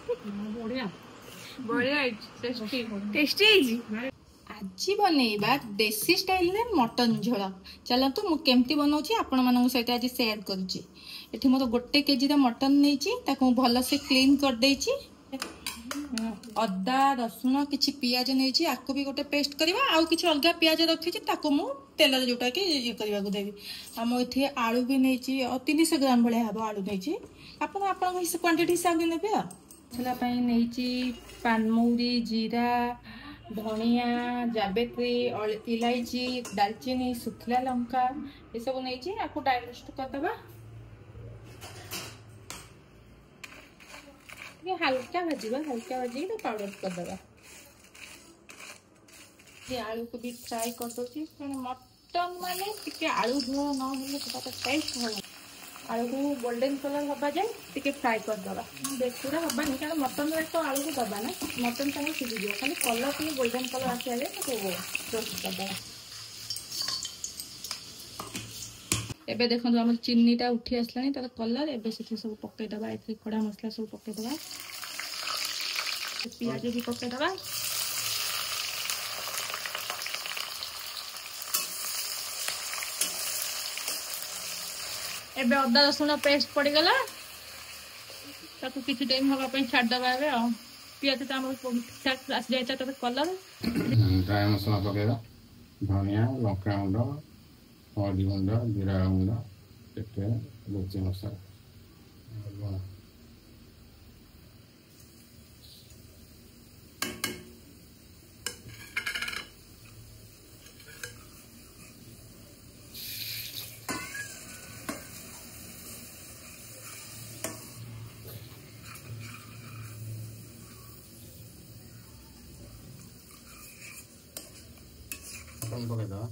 बढ़िया बढ़िया tasty tasty आज बनैबा देसी स्टाइल रे मटन झोल। चलतु मु केमती बनाऊँ आपण मान सहित आज सेयार करुच्ची। एठी मोर 1 केजी मटन नहीं भल से क्लीन कर देछि। अदा रसुण किछि पियाज नहीं आपको भी गोटे पेस्ट करवा आउ किछि अलगा पियाज रखी मु तेल जोटा कि ये करने को देवी। आम ये आलू भी नहीं 300 ग्राम भाई हम आलू नहीं आपन क्वांटिटी हिसाब से नेबे। मसला नहीं पानमौरी जीरा धनिया जावेत्री इलायची दालचीनी सुखला लंका ये सब नहीं आपको डाइजेस्ट करदे हल्का भाजी तो पाउडर करदे। ये आलू को भी फ्राई कर दोची मटन माने टिके आलू झोल न होले तो टेस्ट हो। आलू को गोल्डन कलर हवा जाए टिके फ्राई करदे बेसुरा हबानी कारण मटन रे तो आलू को दबा ना मटन संगे सीझी खाली कलर टी गोल्डन कलर आसे तो रोस्ट करदे। एबे देखो आम चीनीटा उठी आसलानी तार कलर एबे से सब पकईदबा ए खड़ा मसला सब पकईदबा पियाज भी पकईदबा। एबे अदा रसुण पेस्ट पड़गला ताको किसी टाइम हवा पे छाड़ दबा एबे आ पियाज त हम ठीक ठाक आस जाय त कलर ड्राई मसाला पकेगा धनिया लंका गुंड हल्दी गुंड जीरा गुंड टिके मिर्ची मसाला पकेगा।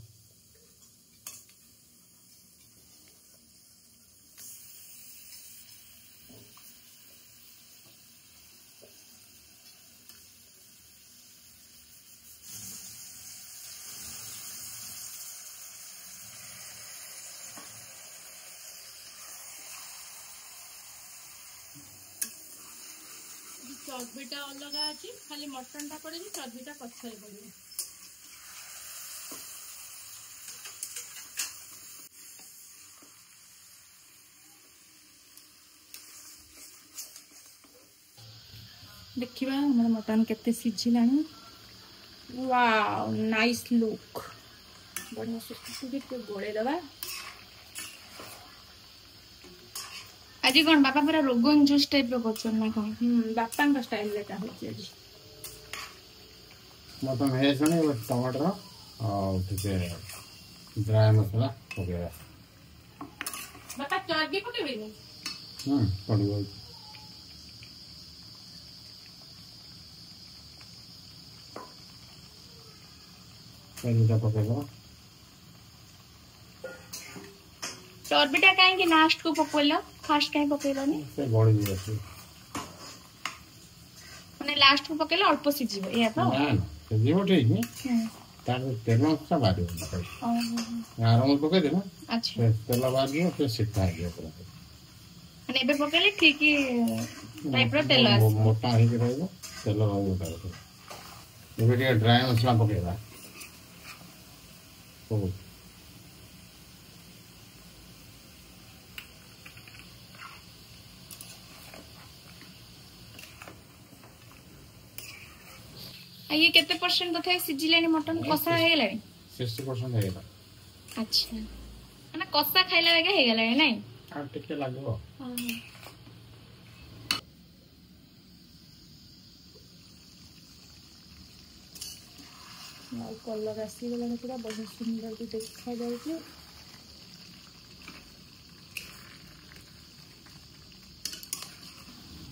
चर्बीटा अलग अच्छी खाली मटनटा पड़े चर्बीटा पछरे पड़े। देखिबा हमर मटन केते सिझिलानी। वाओ नाइस लुक बढ़िया से गोले दबा। आज कौन बापा पूरा रोगन जूस टाइप कर ना कौन बापा का स्टाइल लेटा हो आज मटन है सने टमाटर और ठीक ड्राई मसाला पकेगा। बापा चर्बी पकेबे पड़िबो चर्बीटा पकेगा। चर्बीटा कहीं लास्ट को पकड़ल फास्ट कहीं पकड़लानी से बड़ी जाती माने लास्ट को पकड़ले अल्प सिझिबो या तो ना सिझिबो ठीक है तार तेल अंशा बारी ओह आराम पके देना। अच्छा तेल बारी फिर सिखा दिया पूरा माने एबे पकड़ले ठीक टाइप रो तेल आसी मोटा ही रहइबो तेल रहइबो तार एबे के ड्राई मसाला पकेगा। ओ ये केते परसेंट तथा सिझिलानी मटन कसा हे गेलानी 60% हे गेला। अच्छा माने कसा खाइला बेगा हे गेलानी नै आ टिके लागो ना कलर आसी गेलानी पूरा बहुत सुंदर भी देखा जाउची।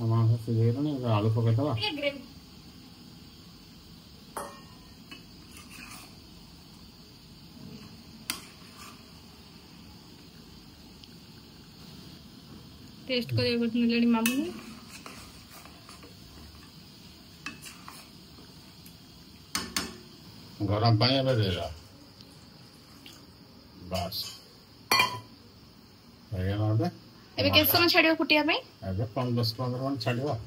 हमारा से गेलानी आलू पकेतबा टेस्ट करे मिलनी मामू गरम पानी में दे रहा बस एबे केते समय छाडियो फुटिया पे एबे 10-15 मिनिट छाडियो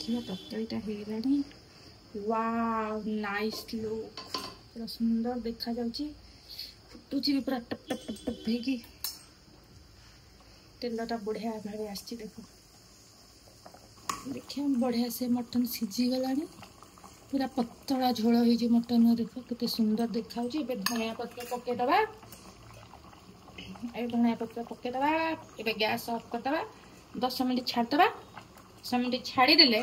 देखिए तरकारीटा ହେଇଗଲାଣି। वाव नाइस लुक पूरा सुंदर देखा जाउची फुटुची भी पूरा टप टप टप टप हेकी तेलटा बढ़िया भाव आसी देखो देखिए बढ़िया से मटन सीझी गलानी पूरा पतला झोल हो मटन देखो केते सुंदर देखा धनिया पत्र पकेदबा धनिया पत्र पकेदबा ए गैस ऑफ करदबा 10 मिनट छाड़दबा 10 मिनट छाड़ीदेले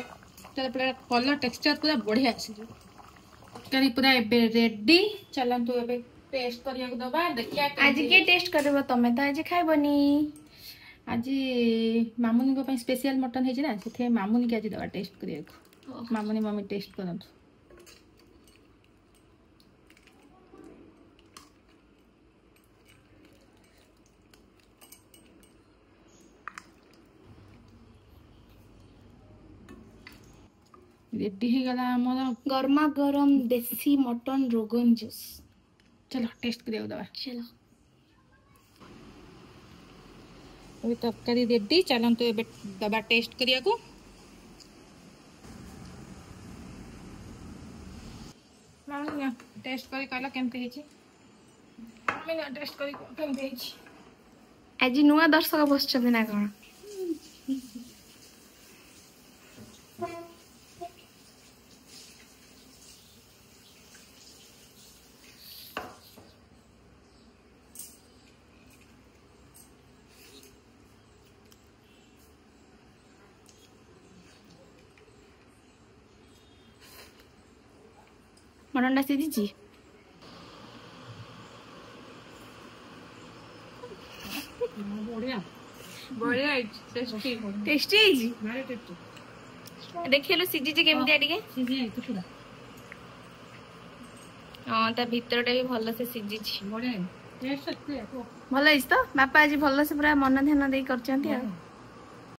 पूरा कलर टेक्सचर पूरा बढ़िया आसी तरकारी पूरा एबे रेडी चलतु एबे टेस्ट करिया दबा देखिया आज के टेस्ट करबो तमे तो आज खाइबनी आज मामुनी स्पेशल मटन है ना से मामुनी के आज दवा टेस्ट करिया मामुनी मम्मी टेस्ट करंतु रेडी हो गला हमर गर्मा गरम देसी मटन रोगन जूस चलो टेस्ट करिया दवा चलो अभी तरकारी रेडी चलतु ए दबा टेस्ट करिया को मामी टेस्ट करी कहला केमते हेची मामी टेस्ट करी केमते हेची आज नुआ दर्शक बसछथि ना कोन मटन सीझी बढ़िया बढ़िया टेस्टी टेस्टी है भारी टेस्टी देखिए सीझी केमती टिके सीझी है पूरा हाँ ता भीतरटा भी भल से सीझी बढ़िया टेस्ट अच्छी है भल तो बापा आज भल से पूरा मन ध्यान दे कर